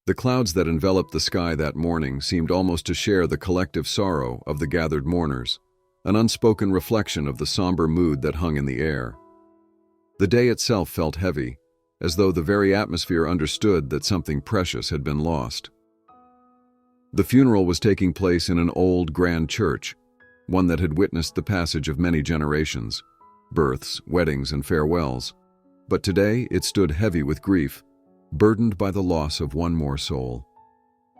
The clouds that enveloped the sky that morning seemed almost to share the collective sorrow of the gathered mourners, an unspoken reflection of the somber mood that hung in the air. The day itself felt heavy, as though the very atmosphere understood that something precious had been lost. The funeral was taking place in an old, grand church, one that had witnessed the passage of many generations, births, weddings, and farewells. But today it stood heavy with grief, burdened by the loss of one more soul.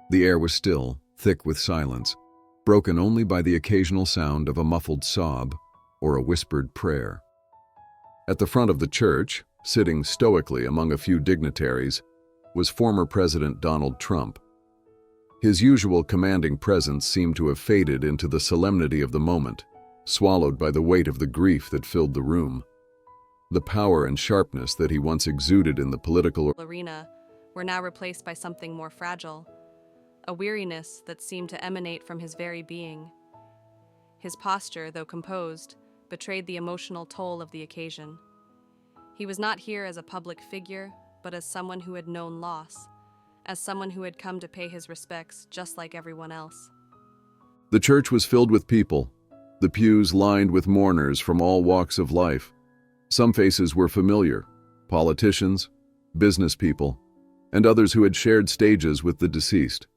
The air was still, thick with silence, broken only by the occasional sound of a muffled sob or a whispered prayer. At the front of the church, sitting stoically among a few dignitaries, was former President Donald Trump. His usual commanding presence seemed to have faded into the solemnity of the moment, swallowed by the weight of the grief that filled the room. The power and sharpness that he once exuded in the political arena were now replaced by something more fragile, a weariness that seemed to emanate from his very being. His posture, though composed, betrayed the emotional toll of the occasion. He was not here as a public figure, but as someone who had known loss, as someone who had come to pay his respects just like everyone else. The church was filled with people, the pews lined with mourners from all walks of life. Some faces were familiar, politicians, business people, and others who had shared stages with the deceased.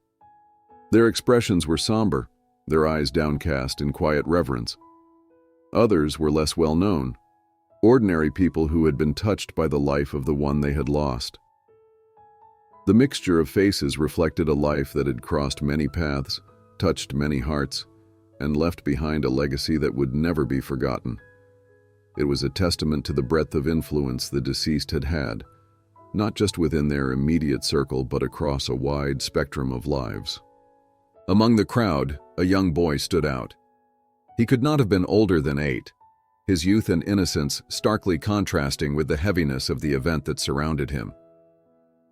Their expressions were somber, their eyes downcast in quiet reverence. Others were less well known, ordinary people who had been touched by the life of the one they had lost. The mixture of faces reflected a life that had crossed many paths, touched many hearts, and left behind a legacy that would never be forgotten. It was a testament to the breadth of influence the deceased had had, not just within their immediate circle but across a wide spectrum of lives. Among the crowd, a young boy stood out. He could not have been older than 8, his youth and innocence starkly contrasting with the heaviness of the event that surrounded him.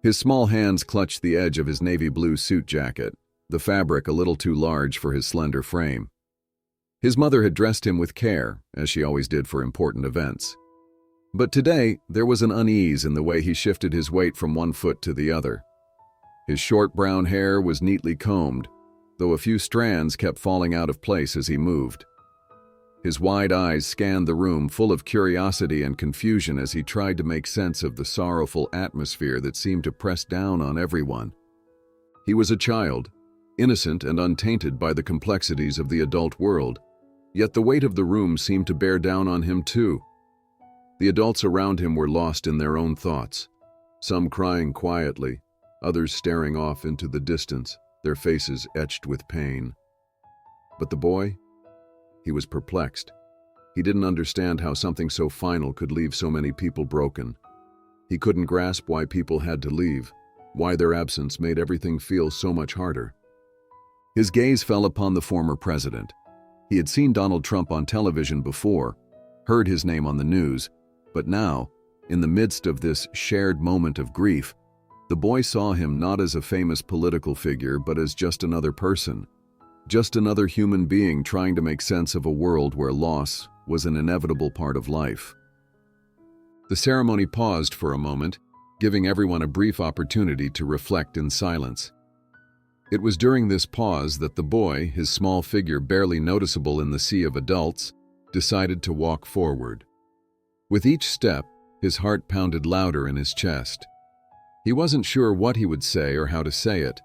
His small hands clutched the edge of his navy blue suit jacket, the fabric a little too large for his slender frame. His mother had dressed him with care, as she always did for important events. But today, there was an unease in the way he shifted his weight from one foot to the other. His short brown hair was neatly combed, though a few strands kept falling out of place as he moved. His wide eyes scanned the room full of curiosity and confusion as he tried to make sense of the sorrowful atmosphere that seemed to press down on everyone. He was a child, innocent and untainted by the complexities of the adult world, yet the weight of the room seemed to bear down on him too. The adults around him were lost in their own thoughts, some crying quietly, others staring off into the distance, their faces etched with pain. But the boy? He was perplexed. He didn't understand how something so final could leave so many people broken. He couldn't grasp why people had to leave, why their absence made everything feel so much harder. His gaze fell upon the former president. He had seen Donald Trump on television before, heard his name on the news, but now, in the midst of this shared moment of grief, the boy saw him not as a famous political figure but as just another person, just another human being trying to make sense of a world where loss was an inevitable part of life. The ceremony paused for a moment, giving everyone a brief opportunity to reflect in silence. It was during this pause that the boy, his small figure barely noticeable in the sea of adults, decided to walk forward. With each step, his heart pounded louder in his chest. He wasn't sure what he would say or how to say it,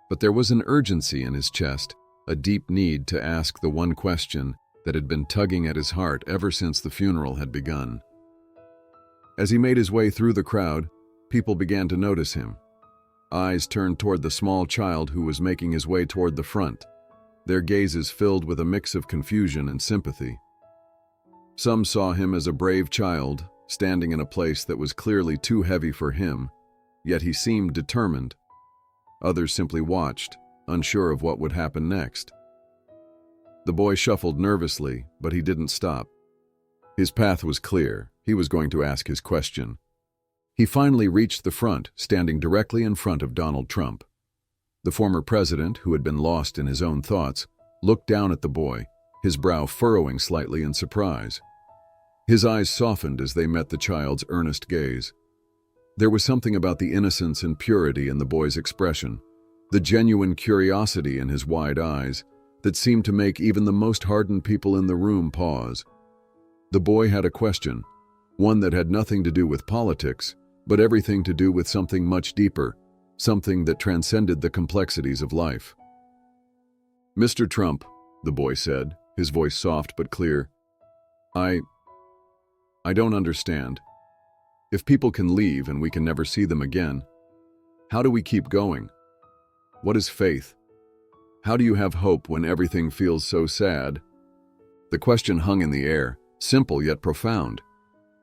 but there was an urgency in his chest, a deep need to ask the one question that had been tugging at his heart ever since the funeral had begun. As he made his way through the crowd, people began to notice him. Eyes turned toward the small child who was making his way toward the front, their gazes filled with a mix of confusion and sympathy. Some saw him as a brave child, standing in a place that was clearly too heavy for him, yet he seemed determined. Others simply watched, unsure of what would happen next. The boy shuffled nervously, but he didn't stop. His path was clear. He was going to ask his question. He finally reached the front, standing directly in front of Donald Trump. The former president, who had been lost in his own thoughts, looked down at the boy, his brow furrowing slightly in surprise. His eyes softened as they met the child's earnest gaze. There was something about the innocence and purity in the boy's expression, the genuine curiosity in his wide eyes, that seemed to make even the most hardened people in the room pause. The boy had a question, one that had nothing to do with politics, but everything to do with something much deeper, something that transcended the complexities of life. "Mr. Trump," the boy said, his voice soft but clear, I don't understand. If people can leave and we can never see them again, how do we keep going? What is faith? How do you have hope when everything feels so sad?" The question hung in the air, simple yet profound.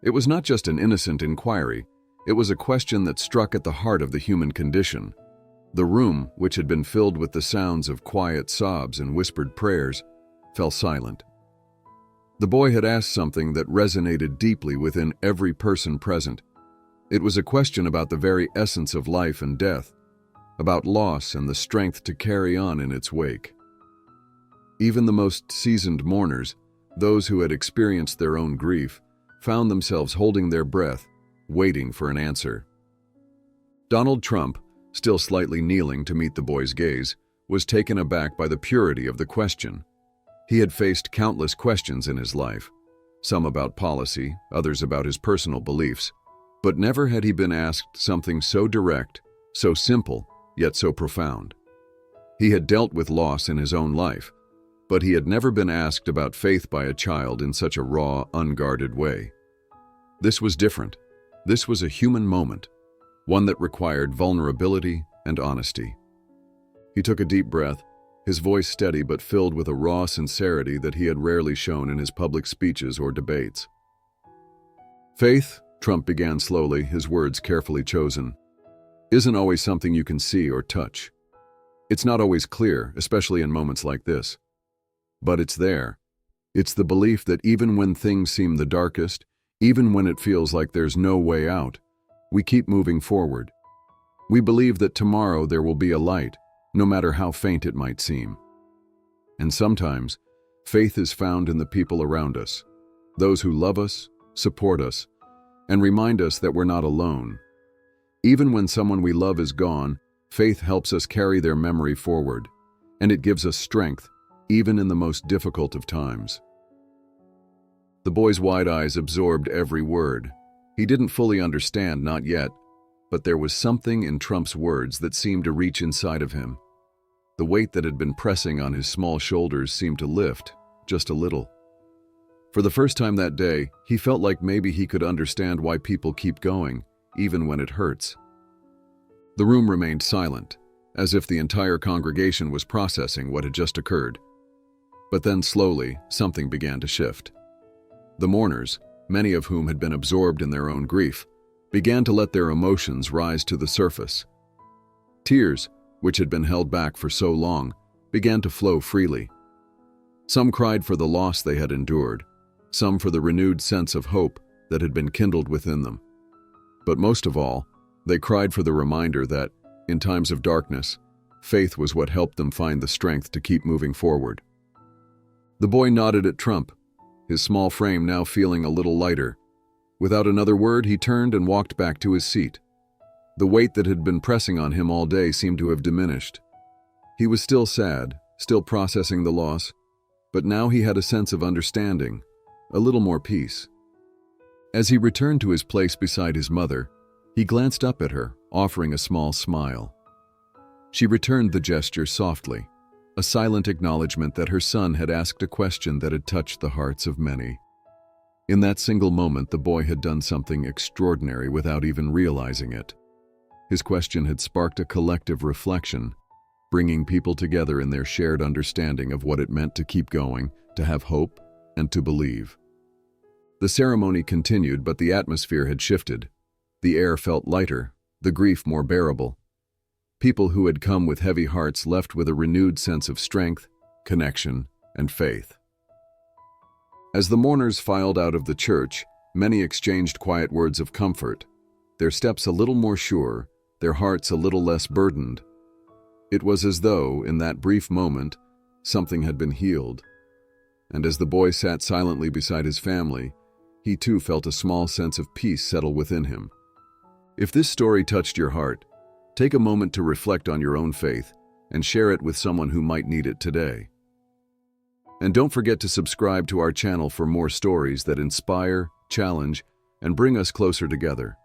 It was not just an innocent inquiry, it was a question that struck at the heart of the human condition. The room, which had been filled with the sounds of quiet sobs and whispered prayers, fell silent. The boy had asked something that resonated deeply within every person present. It was a question about the very essence of life and death, about loss and the strength to carry on in its wake. Even the most seasoned mourners, those who had experienced their own grief, found themselves holding their breath, waiting for an answer. Donald Trump, still slightly kneeling to meet the boy's gaze, was taken aback by the purity of the question. He had faced countless questions in his life, some about policy, others about his personal beliefs, but never had he been asked something so direct, so simple, yet so profound. He had dealt with loss in his own life, but he had never been asked about faith by a child in such a raw, unguarded way. This was different. This was a human moment, one that required vulnerability and honesty. He took a deep breath, his voice steady but filled with a raw sincerity that he had rarely shown in his public speeches or debates. "Faith," Trump began slowly, his words carefully chosen, "isn't always something you can see or touch. It's not always clear, especially in moments like this. But it's there. It's the belief that even when things seem the darkest, even when it feels like there's no way out, we keep moving forward. We believe that tomorrow there will be a light, no matter how faint it might seem. And sometimes, faith is found in the people around us, those who love us, support us, and remind us that we're not alone. Even when someone we love is gone, faith helps us carry their memory forward, and it gives us strength, even in the most difficult of times." The boy's wide eyes absorbed every word. He didn't fully understand, not yet, but there was something in Trump's words that seemed to reach inside of him. The weight that had been pressing on his small shoulders seemed to lift, just a little. For the first time that day, he felt like maybe he could understand why people keep going, even when it hurts. The room remained silent, as if the entire congregation was processing what had just occurred. But then slowly, something began to shift. The mourners, many of whom had been absorbed in their own grief, began to let their emotions rise to the surface. Tears, which had been held back for so long, began to flow freely. Some cried for the loss they had endured, some for the renewed sense of hope that had been kindled within them. But most of all, they cried for the reminder that, in times of darkness, faith was what helped them find the strength to keep moving forward. The boy nodded at Trump, his small frame now feeling a little lighter. Without another word, he turned and walked back to his seat. The weight that had been pressing on him all day seemed to have diminished. He was still sad, still processing the loss, but now he had a sense of understanding, a little more peace. As he returned to his place beside his mother, he glanced up at her, offering a small smile. She returned the gesture softly, a silent acknowledgement that her son had asked a question that had touched the hearts of many. In that single moment, the boy had done something extraordinary without even realizing it. His question had sparked a collective reflection, bringing people together in their shared understanding of what it meant to keep going, to have hope, and to believe. The ceremony continued, but the atmosphere had shifted. The air felt lighter, the grief more bearable. People who had come with heavy hearts left with a renewed sense of strength, connection, and faith. As the mourners filed out of the church, many exchanged quiet words of comfort, their steps a little more sure, their hearts a little less burdened. It was as though, in that brief moment, something had been healed. And as the boy sat silently beside his family, he too felt a small sense of peace settle within him. If this story touched your heart, take a moment to reflect on your own faith and share it with someone who might need it today. And don't forget to subscribe to our channel for more stories that inspire, challenge, and bring us closer together.